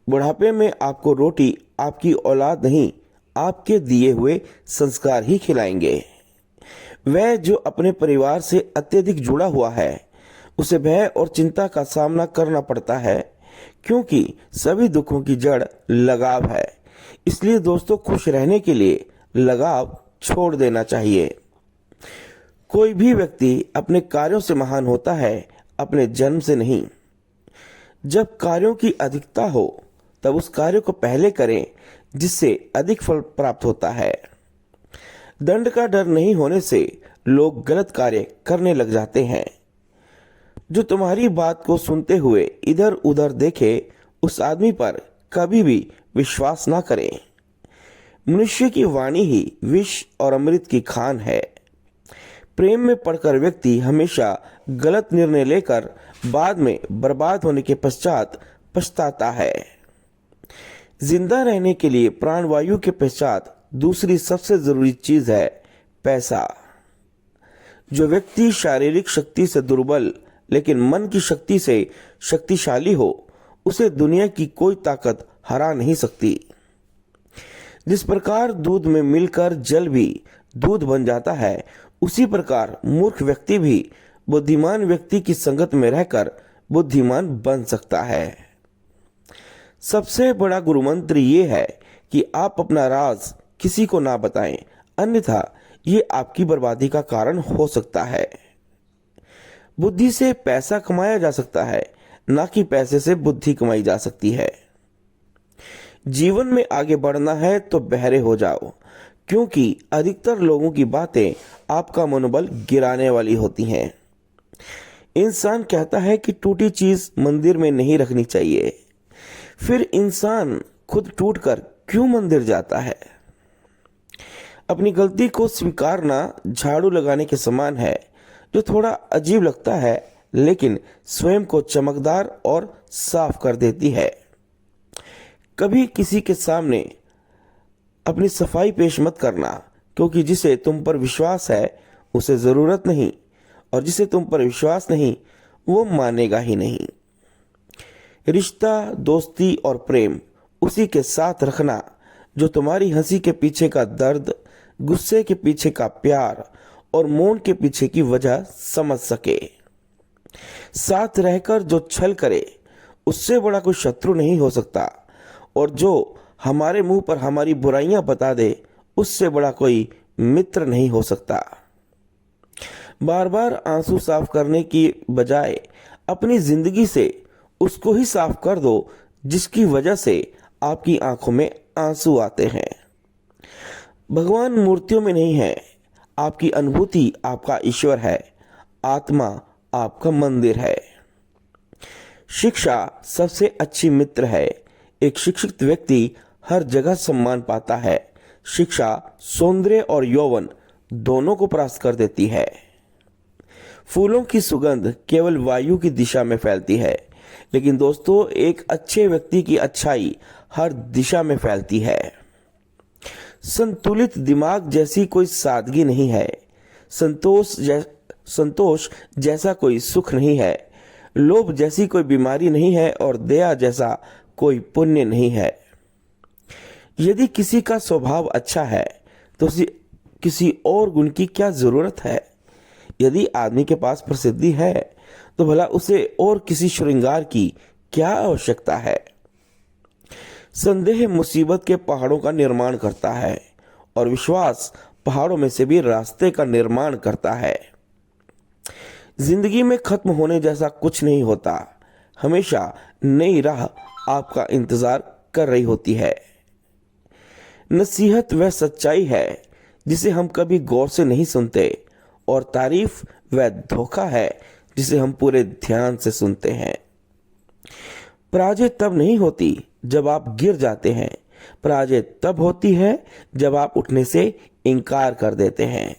बुढ़ापे में आपको रोटी आपकी औलाद नहीं, आपके दिए हुए संस्कार ही खिलाएंगे। वह जो अपने परिवार से अत्यधिक जुड़ा हुआ है, उसे भय और चिंता का सामना करना पड़ता है, क्योंकि सभी दुखों की जड़ लगाव है। इसलिए दोस्तों, खुश रहने के लिए लगाव छोड़ देना चाहिए। कोई भी व्यक्ति अपने कार्यों से महान होता है, अपने जन्म से नहीं। जब कार्यों की अधिकता हो, तब उस कार्य को पहले करें जिससे अधिक फल प्राप्त होता है। दंड का डर नहीं होने से लोग गलत कार्य करने लग जाते हैं। जो तुम्हारी बात को सुनते हुए इधर उधर देखे, उस आदमी पर कभी भी विश्वास ना करें। मनुष्य की वाणी ही विष और अमृत की खान है। प्रेम में पड़कर व्यक्ति हमेशा गलत निर्णय लेकर बाद में बर्बाद होने के पश्चात पछताता है। जिंदा रहने के लिए प्राणवायु के पश्चात दूसरी सबसे जरूरी चीज है पैसा। जो व्यक्ति शारीरिक शक्ति से दुर्बल लेकिन मन की शक्ति से शक्तिशाली हो, उसे दुनिया की कोई ताकत हरा नहीं सकती। जिस प्रकार दूध में मिलकर जल भी दूध बन जाता है, उसी प्रकार मूर्ख व्यक्ति भी बुद्धिमान व्यक्ति की संगत में रहकर बुद्धिमान बन सकता है। सबसे बड़ा गुरु मंत्र ये है कि आप अपना राज किसी को ना बताएं, अन्यथा ये आपकी बर्बादी का कारण हो सकता है। बुद्धि से पैसा कमाया जा सकता है, ना कि पैसे से बुद्धि कमाई जा सकती है। जीवन में आगे बढ़ना है तो बहरे हो जाओ, क्योंकि अधिकतर लोगों की बातें आपका मनोबल गिराने वाली होती हैं। इंसान कहता है कि टूटी चीज मंदिर में नहीं रखनी चाहिए, फिर इंसान खुद टूटकर क्यों मंदिर जाता है? अपनी गलती को स्वीकारना झाड़ू लगाने के समान है, जो थोड़ा अजीब लगता है लेकिन स्वयं को चमकदार और साफ कर देती है। कभी किसी के सामने अपनी सफाई पेश मत करना, क्योंकि जिसे तुम पर विश्वास है उसे जरूरत नहीं, और जिसे तुम पर विश्वास नहीं वो मानेगा ही नहीं। रिश्ता, दोस्ती और प्रेम उसी के साथ रखना जो तुम्हारी हंसी के पीछे का दर्द, गुस्से के पीछे का प्यार और मौन के पीछे की वजह समझ सके। साथ रहकर जो छल करे, उससे बड़ा कोई शत्रु नहीं हो सकता, और जो हमारे मुंह पर हमारी बुराइयां बता दे, उससे बड़ा कोई मित्र नहीं हो सकता। बार बार आंसू साफ करने की बजाय अपनी जिंदगी से उसको ही साफ कर दो जिसकी वजह से आपकी आंखों में आंसू आते हैं। भगवान मूर्तियों में नहीं है, आपकी अनुभूति आपका ईश्वर है, आत्मा आपका मंदिर है। शिक्षा सबसे अच्छी मित्र है। एक शिक्षित व्यक्ति हर जगह सम्मान पाता है। शिक्षा सौंदर्य और यौवन दोनों को परास्त कर देती है। फूलों की सुगंध केवल वायु की दिशा में फैलती है, लेकिन दोस्तों, एक अच्छे व्यक्ति की अच्छाई हर दिशा में फैलती है। संतुलित दिमाग जैसी कोई सादगी नहीं है, संतोष जैसा कोई सुख नहीं है, लोभ जैसी कोई बीमारी नहीं है, और दया जैसा कोई पुण्य नहीं है। यदि किसी का स्वभाव अच्छा है तो किसी और गुण की क्या जरूरत है? यदि आदमी के पास प्रसिद्धि है तो भला उसे और किसी श्रृंगार की क्या आवश्यकता है? संदेह मुसीबत के पहाड़ों का निर्माण करता है, और विश्वास पहाड़ों में से भी रास्ते का निर्माण करता है। जिंदगी में खत्म होने जैसा कुछ नहीं होता, हमेशा नई राह आपका इंतजार कर रही होती है। नसीहत वह सच्चाई है जिसे हम कभी गौर से नहीं सुनते, और तारीफ वह धोखा है जिसे हम पूरे ध्यान से सुनते हैं। पराजय तब नहीं होती जब आप गिर जाते हैं, पराजय तब होती है जब आप उठने से इनकार कर देते हैं।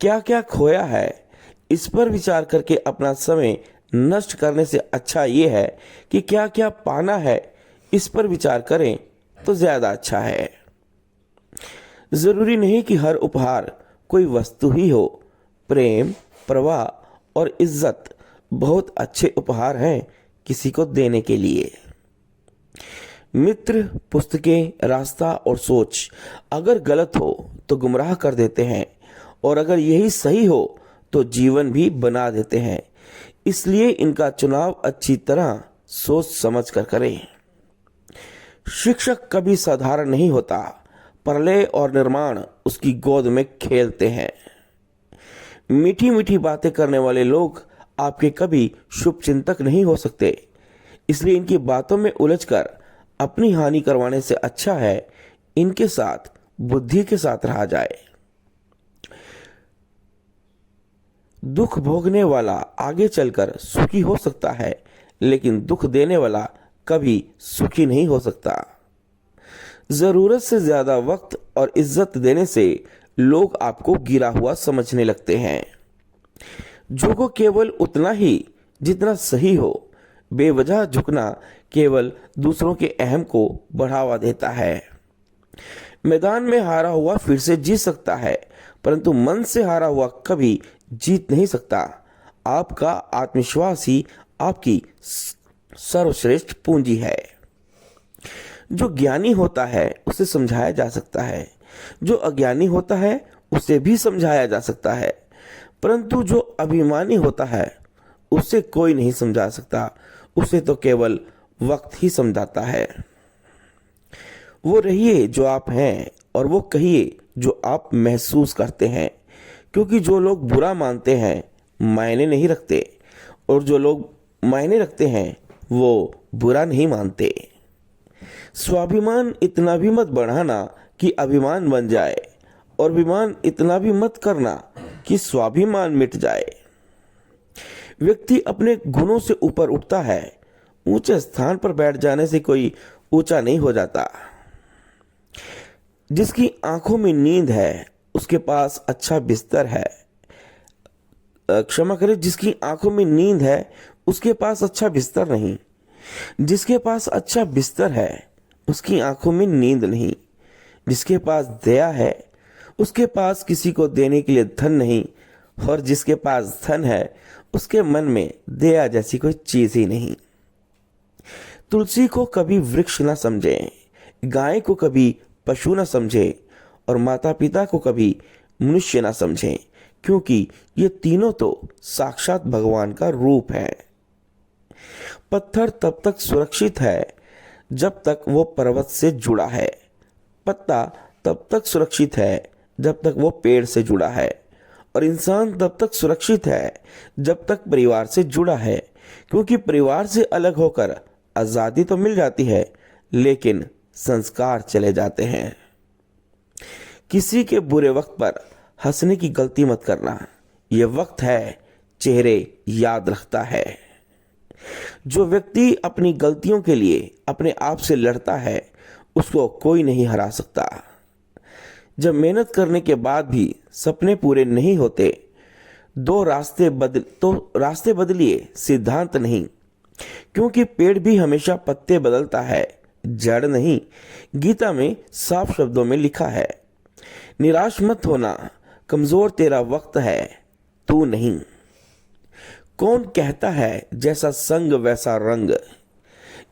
क्या क्या खोया है, इस पर विचार करके अपना समय नष्ट करने से अच्छा ये है कि क्या क्या पाना है, इस पर विचार करें तो ज्यादा अच्छा है। जरूरी नहीं कि हर उपहार कोई वस्तु ही हो। प्रेम, प्रवाह और इज्जत बहुत अच्छे उपहार हैं किसी को देने के लिए। मित्र, पुस्तकें, रास्ता और सोच अगर गलत हो तो गुमराह कर देते हैं, और अगर यही सही हो तो जीवन भी बना देते हैं। इसलिए इनका चुनाव अच्छी तरह सोच समझ कर करें। शिक्षक कभी साधारण नहीं होता, प्रलय और निर्माण उसकी गोद में खेलते हैं। मीठी मीठी बातें करने वाले लोग आपके कभी शुभ चिंतक नहीं हो सकते, इसलिए इनकी बातों में उलझकर अपनी हानि करवाने से अच्छा है इनके साथ बुद्धि के साथ रहा जाए। दुख भोगने वाला आगे चलकर सुखी हो सकता है, लेकिन दुख देने वाला कभी सुखी नहीं हो सकता। जरूरत से ज्यादा वक्त और इज्जत देने से लोग आपको गिरा हुआ समझने लगते हैं। झुको केवल उतना ही जितना सही हो। बेवजह झुकना केवल दूसरों के अहम को बढ़ावा देता है। मैदान में हारा हुआ फिर से जीत सकता है, परंतु मन से हारा हुआ कभी जीत नहीं सकता। आपका आत्मविश्वास ही आपकी सर्वश्रेष्ठ पूंजी है। जो ज्ञानी होता है उसे समझाया जा सकता है, जो अज्ञानी होता है उसे भी समझाया जा सकता है, परंतु जो अभिमानी होता है उसे कोई नहीं समझा सकता, उसे तो केवल वक्त ही समझाता है। वो रहिए जो आप हैं और वो कहिए जो आप महसूस करते हैं, क्योंकि जो लोग बुरा मानते हैं मायने नहीं रखते, और जो लोग मायने रखते हैं वो बुरा नहीं मानते। स्वाभिमान इतना भी मत बढ़ाना कि अभिमान बन जाए, और अभिमान इतना भी मत करना कि स्वाभिमान मिट जाए। व्यक्ति अपने गुणों से ऊपर उठता है, ऊंचे स्थान पर बैठ जाने से कोई ऊंचा नहीं हो जाता। जिसकी आंखों में नींद है उसके पास अच्छा बिस्तर है। क्षमा करें, जिसकी आंखों में नींद है उसके पास अच्छा बिस्तर नहीं। जिसके पास अच्छा बिस्तर है उसकी आंखों में नींद नहीं। जिसके पास दया है उसके पास किसी को देने के लिए धन नहीं, और जिसके पास धन है उसके मन में दया जैसी कोई चीज ही नहीं। तुलसी को कभी वृक्ष न समझे, गाय को कभी पशु न समझे, और माता पिता को कभी मनुष्य न समझे, क्योंकि ये तीनों तो साक्षात भगवान का रूप है। पत्थर तब तक सुरक्षित है जब तक वो पर्वत से जुड़ा है। पत्ता तब तक सुरक्षित है जब तक वो पेड़ से जुड़ा है, और इंसान तब तक सुरक्षित है जब तक परिवार से जुड़ा है, क्योंकि परिवार से अलग होकर आजादी तो मिल जाती है, लेकिन संस्कार चले जाते हैं। किसी के बुरे वक्त पर हंसने की गलती मत करना, यह वक्त है चेहरे याद रखता है। जो व्यक्ति अपनी गलतियों के लिए अपने आप से लड़ता है उसको कोई नहीं हरा सकता। जब मेहनत करने के बाद भी सपने पूरे नहीं होते रास्ते बदलिए, सिद्धांत नहीं, क्योंकि पेड़ भी हमेशा पत्ते बदलता है, जड़ नहीं। गीता में साफ शब्दों में लिखा है, निराश मत होना, कमजोर तेरा वक्त है, तू नहीं। कौन कहता है जैसा संग वैसा रंग।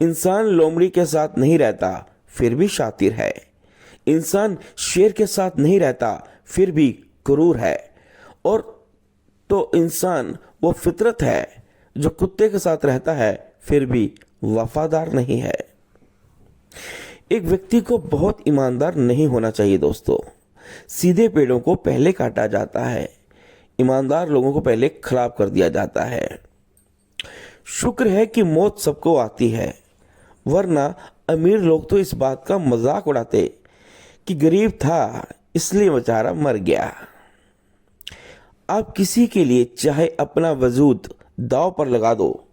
इंसान लोमड़ी के साथ नहीं रहता फिर भी शातिर है। इंसान शेर के साथ नहीं रहता फिर भी क्रूर है, और तो इंसान वो फितरत है जो कुत्ते के साथ रहता है फिर भी वफादार नहीं है। एक व्यक्ति को बहुत ईमानदार नहीं होना चाहिए दोस्तों। सीधे पेड़ों को पहले काटा जाता है, ईमानदार लोगों को पहले खराब कर दिया जाता है। शुक्र है कि मौत सबको आती है, वरना अमीर लोग तो इस बात का मजाक उड़ाते कि गरीब था इसलिए बेचारा मर गया। आप किसी के लिए चाहे अपना वजूद दांव पर लगा दो,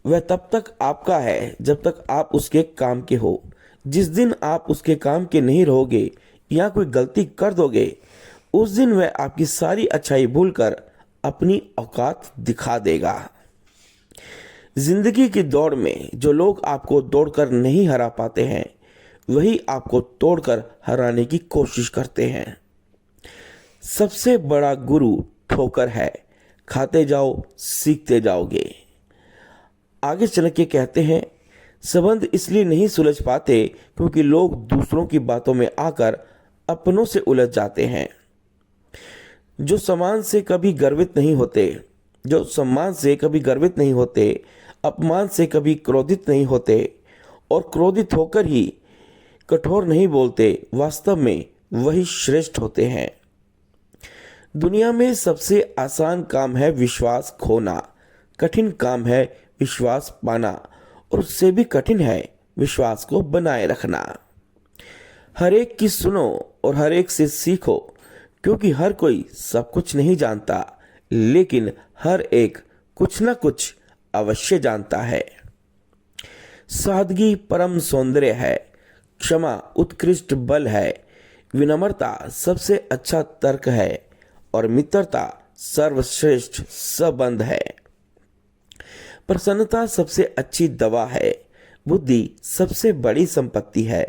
वह तब तक आपका है जब तक आप उसके काम के हो। जिस दिन आप उसके काम के नहीं रहोगे या कोई गलती कर दोगे, उस दिन वह आपकी सारी अच्छाई भूलकर अपनी औकात दिखा देगा। जिंदगी की दौड़ में जो लोग आपको दौड़कर नहीं हरा पाते हैं, वही आपको तोड़कर हराने की कोशिश करते हैं। सबसे बड़ा गुरु ठोकर है, खाते जाओ सीखते जाओगे। आगे चल के कहते हैं, संबंध इसलिए नहीं सुलझ पाते क्योंकि लोग दूसरों की बातों में आकर अपनों से उलझ जाते हैं। जो सम्मान से कभी गर्वित नहीं होते, जो सम्मान से कभी गर्वित नहीं होते, अपमान से कभी क्रोधित नहीं होते और क्रोधित होकर ही कठोर नहीं बोलते, वास्तव में वही श्रेष्ठ होते हैं। दुनिया में सबसे आसान काम है विश्वास खोना, कठिन काम है विश्वास पाना और उससे भी कठिन है विश्वास को बनाए रखना। हर एक की सुनो और हर एक से सीखो, क्योंकि हर कोई सब कुछ नहीं जानता, लेकिन हर एक कुछ ना कुछ अवश्य जानता है। सादगी परम सौंदर्य है, क्षमा उत्कृष्ट बल है, विनम्रता सबसे अच्छा तर्क है और मित्रता सर्वश्रेष्ठ संबंध है। प्रसन्नता सबसे अच्छी दवा है, बुद्धि सबसे बड़ी संपत्ति है,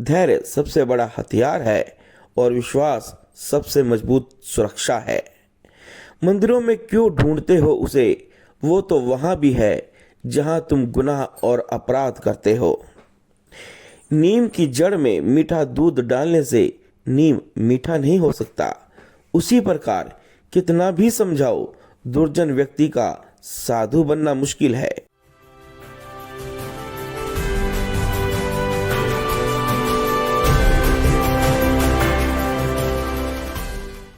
धैर्य सबसे बड़ा हथियार है और विश्वास सबसे मजबूत सुरक्षा है। मंदिरों में क्यों ढूंढते हो उसे, वो तो वहां भी है जहां तुम गुनाह और अपराध करते हो। नीम की जड़ में मीठा दूध डालने से नीम मीठा नहीं हो सकता। उसी प्रकार कितना भी समझाओ, दुर्जन व्यक्ति का साधु बनना मुश्किल है।